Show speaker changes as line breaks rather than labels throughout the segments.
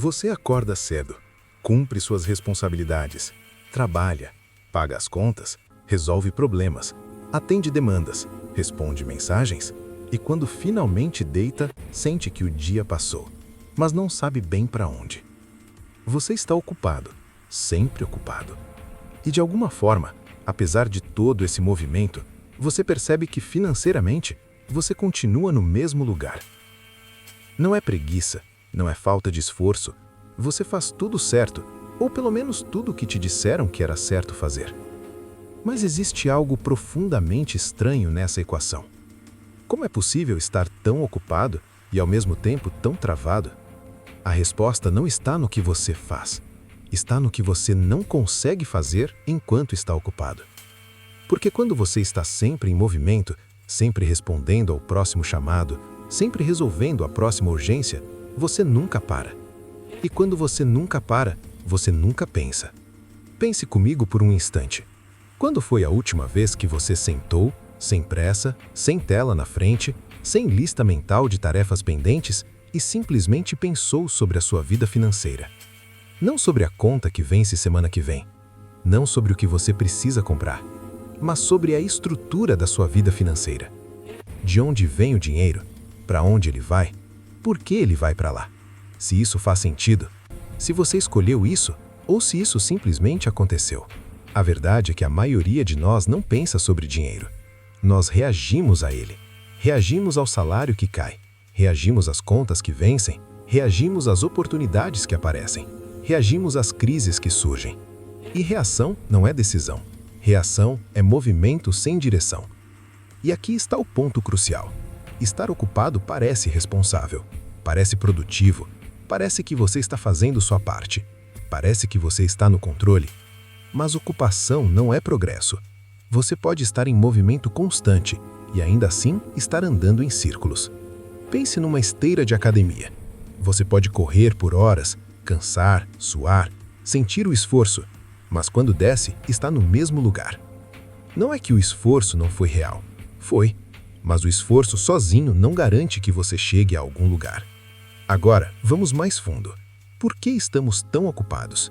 Você acorda cedo, cumpre suas responsabilidades, trabalha, paga as contas, resolve problemas, atende demandas, responde mensagens e quando finalmente deita, sente que o dia passou, mas não sabe bem para onde. Você está ocupado, sempre ocupado. E de alguma forma, apesar de todo esse movimento, você percebe que financeiramente você continua no mesmo lugar. Não é preguiça, não é falta de esforço. Você faz tudo certo, ou pelo menos tudo o que te disseram que era certo fazer. Mas existe algo profundamente estranho nessa equação. Como é possível estar tão ocupado e ao mesmo tempo tão travado? A resposta não está no que você faz, está no que você não consegue fazer enquanto está ocupado. Porque quando você está sempre em movimento, sempre respondendo ao próximo chamado, sempre resolvendo a próxima urgência, você nunca para. E quando você nunca para, você nunca pensa. Pense comigo por um instante. Quando foi a última vez que você sentou, sem pressa, sem tela na frente, sem lista mental de tarefas pendentes e simplesmente pensou sobre a sua vida financeira? Não sobre a conta que vence semana que vem, não sobre o que você precisa comprar, mas sobre a estrutura da sua vida financeira. De onde vem o dinheiro? Para onde ele vai? Por que ele vai para lá? Se isso faz sentido? Se você escolheu isso ou se isso simplesmente aconteceu? A verdade é que a maioria de nós não pensa sobre dinheiro. Nós reagimos a ele. Reagimos ao salário que cai. Reagimos às contas que vencem. Reagimos às oportunidades que aparecem. Reagimos às crises que surgem. E reação não é decisão. Reação é movimento sem direção. E aqui está o ponto crucial. Estar ocupado parece responsável, parece produtivo, parece que você está fazendo sua parte, parece que você está no controle. Mas ocupação não é progresso. Você pode estar em movimento constante e ainda assim estar andando em círculos. Pense numa esteira de academia. Você pode correr por horas, cansar, suar, sentir o esforço, mas quando desce, está no mesmo lugar. Não é que o esforço não foi real. Foi. Mas o esforço sozinho não garante que você chegue a algum lugar. Agora, vamos mais fundo. Por que estamos tão ocupados?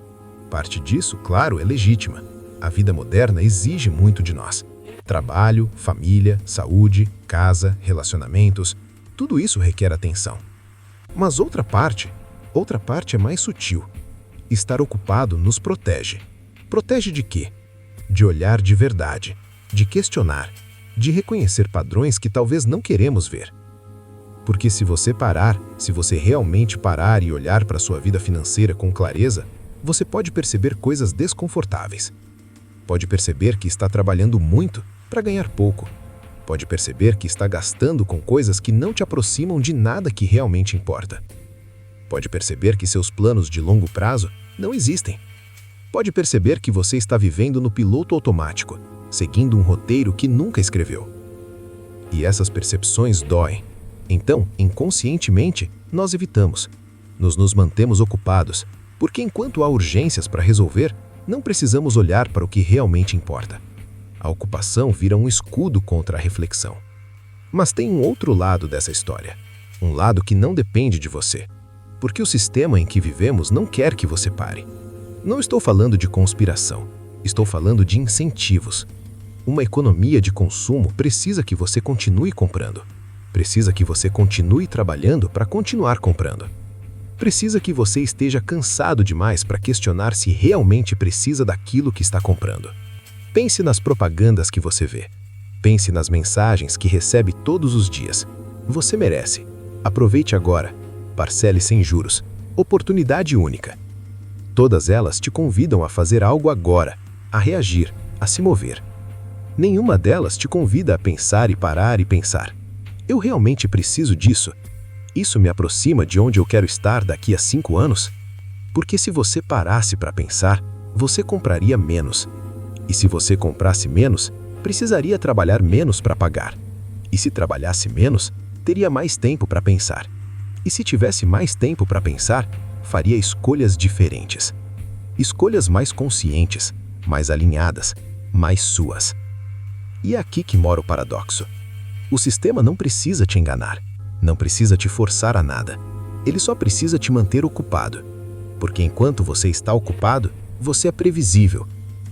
Parte disso, claro, é legítima. A vida moderna exige muito de nós. Trabalho, família, saúde, casa, relacionamentos, tudo isso requer atenção. Mas outra parte é mais sutil. Estar ocupado nos protege. Protege de quê? De olhar de verdade, de questionar, de reconhecer padrões que talvez não queremos ver. Porque se você realmente parar e olhar para a sua vida financeira com clareza, você pode perceber coisas desconfortáveis. Pode perceber que está trabalhando muito para ganhar pouco. Pode perceber que está gastando com coisas que não te aproximam de nada que realmente importa. Pode perceber que seus planos de longo prazo não existem. Pode perceber que você está vivendo no piloto automático, seguindo um roteiro que nunca escreveu. E essas percepções doem. Então, inconscientemente, nós evitamos. Nos mantemos ocupados, porque enquanto há urgências para resolver, não precisamos olhar para o que realmente importa. A ocupação vira um escudo contra a reflexão. Mas tem um outro lado dessa história. Um lado que não depende de você. Porque o sistema em que vivemos não quer que você pare. Não estou falando de conspiração. Estou falando de incentivos. Uma economia de consumo precisa que você continue comprando. Precisa que você continue trabalhando para continuar comprando. Precisa que você esteja cansado demais para questionar se realmente precisa daquilo que está comprando. Pense nas propagandas que você vê. Pense nas mensagens que recebe todos os dias. Você merece. Aproveite agora. Parcele sem juros. Oportunidade única. Todas elas te convidam a fazer algo agora, a reagir, a se mover. Nenhuma delas te convida a pensar e parar e pensar. Eu realmente preciso disso? Isso me aproxima de onde eu quero estar daqui a 5 anos? Porque se você parasse para pensar, você compraria menos. E se você comprasse menos, precisaria trabalhar menos para pagar. E se trabalhasse menos, teria mais tempo para pensar. E se tivesse mais tempo para pensar, faria escolhas diferentes. Escolhas mais conscientes, mais alinhadas, mais suas. E é aqui que mora o paradoxo. O sistema não precisa te enganar, não precisa te forçar a nada. Ele só precisa te manter ocupado.
Porque enquanto você está ocupado, você é previsível.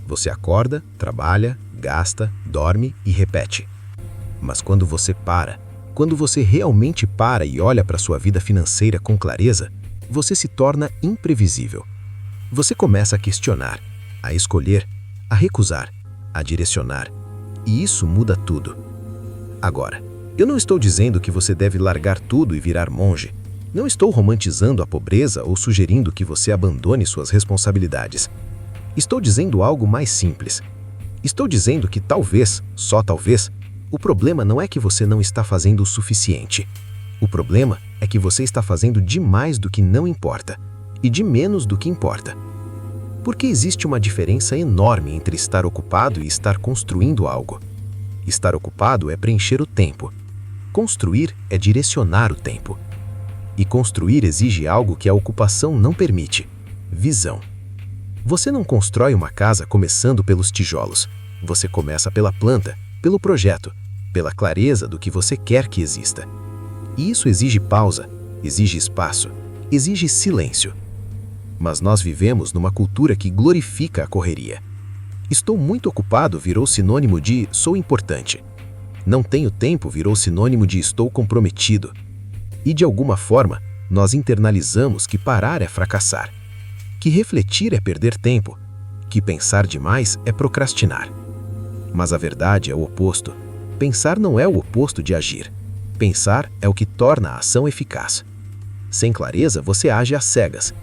Você acorda, trabalha, gasta, dorme e repete. Mas quando você realmente para e olha para sua vida financeira com clareza, você se torna imprevisível. Você começa a questionar, a escolher, a recusar, a direcionar. E isso muda tudo. Agora, eu não estou dizendo que você deve largar tudo e virar monge. Não estou romantizando a pobreza ou sugerindo que você abandone suas responsabilidades. Estou dizendo algo mais simples. Estou dizendo que talvez, só talvez, o problema não é que você não está fazendo o suficiente. O problema é que você está fazendo de mais do que não importa e de menos do que importa. Porque existe uma diferença enorme entre estar ocupado e estar construindo algo. Estar ocupado é preencher o tempo. Construir é direcionar o tempo. E construir exige algo que a ocupação não permite: visão. Você não constrói uma casa começando pelos tijolos. Você começa pela planta, pelo projeto, pela clareza do que você quer que exista. E isso exige pausa, exige espaço, exige silêncio. Mas nós vivemos numa cultura que glorifica a correria. Estou muito ocupado virou sinônimo de sou importante. Não tenho tempo virou sinônimo de estou comprometido. E de alguma forma, nós internalizamos que parar é fracassar, que refletir é perder tempo, que pensar demais é procrastinar. Mas a verdade é o oposto. Pensar não é o oposto de agir. Pensar é o que torna a ação eficaz. Sem clareza, você age às cegas.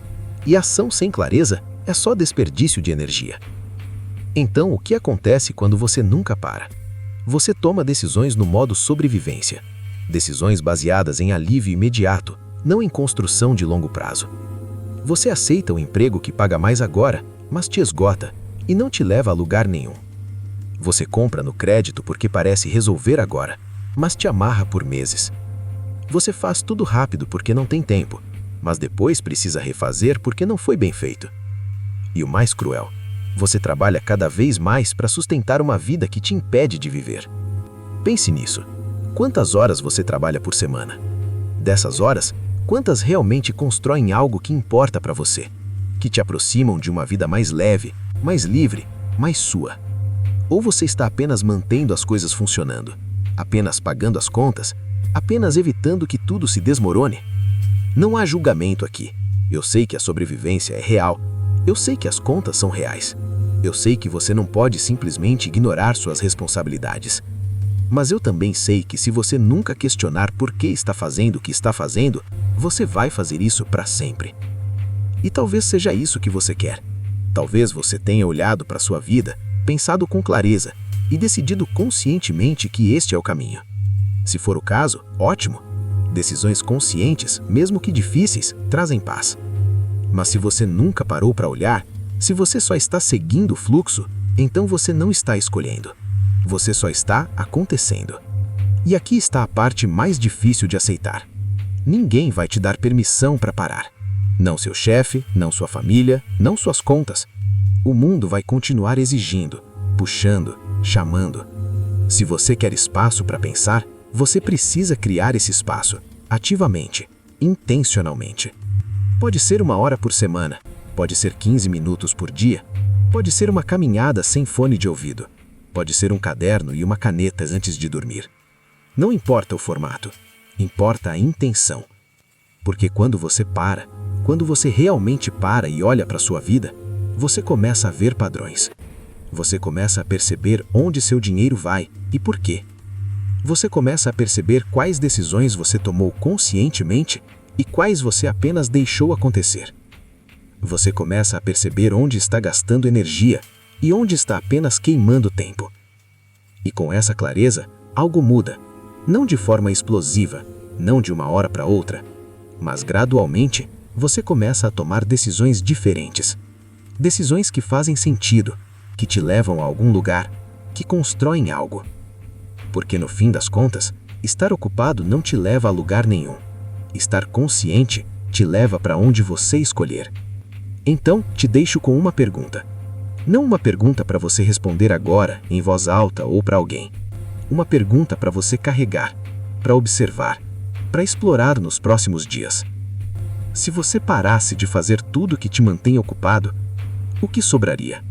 E ação sem clareza é só desperdício de energia. Então, o que acontece quando você nunca para? Você toma decisões no modo sobrevivência. Decisões baseadas em alívio imediato, não em construção de longo prazo. Você aceita o emprego que paga mais agora, mas te esgota e não te leva a lugar nenhum. Você compra no crédito porque parece resolver agora, mas te amarra por meses. Você faz tudo rápido porque não tem tempo, mas depois precisa refazer porque não foi bem feito. E o mais cruel, você trabalha cada vez mais para sustentar uma vida que te impede de viver. Pense nisso. Quantas horas você trabalha por semana? Dessas horas, quantas realmente constroem algo que importa para você, que te aproximam de uma vida mais leve, mais livre, mais sua? Ou você está apenas mantendo as coisas funcionando, apenas pagando as contas, apenas evitando que tudo se desmorone? Não há julgamento aqui. Eu sei que a sobrevivência é real. Eu sei que as contas são reais. Eu sei que você não pode simplesmente ignorar suas responsabilidades. Mas eu também sei que se você nunca questionar por que está fazendo o que está fazendo, você vai fazer isso para sempre. E talvez seja isso que você quer. Talvez você tenha olhado para sua vida, pensado com clareza e decidido conscientemente que este é o caminho. Se for o caso, ótimo. Decisões conscientes, mesmo que difíceis, trazem paz. Mas se você nunca parou para olhar, se você só está seguindo o fluxo, então você não está escolhendo. Você só está acontecendo. E aqui está a parte mais difícil de aceitar. Ninguém vai te dar permissão para parar. Não seu chefe, não sua família, não suas contas. O mundo vai continuar exigindo, puxando, chamando. Se você quer espaço para pensar, você precisa criar esse espaço, ativamente, intencionalmente. Pode ser 1 hora por semana, pode ser 15 minutos por dia, pode ser uma caminhada sem fone de ouvido, pode ser um caderno e uma caneta antes de dormir. Não importa o formato, importa a intenção. Porque quando você realmente para e olha para sua vida, você começa a ver padrões. Você começa a perceber onde seu dinheiro vai e por quê. Você começa a perceber quais decisões você tomou conscientemente e quais você apenas deixou acontecer. Você começa a perceber onde está gastando energia e onde está apenas queimando tempo. E com essa clareza, algo muda. Não de forma explosiva, não de uma hora para outra, mas gradualmente você começa a tomar decisões diferentes. Decisões que fazem sentido, que te levam a algum lugar, que constroem algo. Porque no fim das contas, estar ocupado não te leva a lugar nenhum. Estar consciente te leva para onde você escolher. Então, te deixo com uma pergunta. Não uma pergunta para você responder agora, em voz alta ou para alguém. Uma pergunta para você carregar, para observar, para explorar nos próximos dias. Se você parasse de fazer tudo que te mantém ocupado, o que sobraria?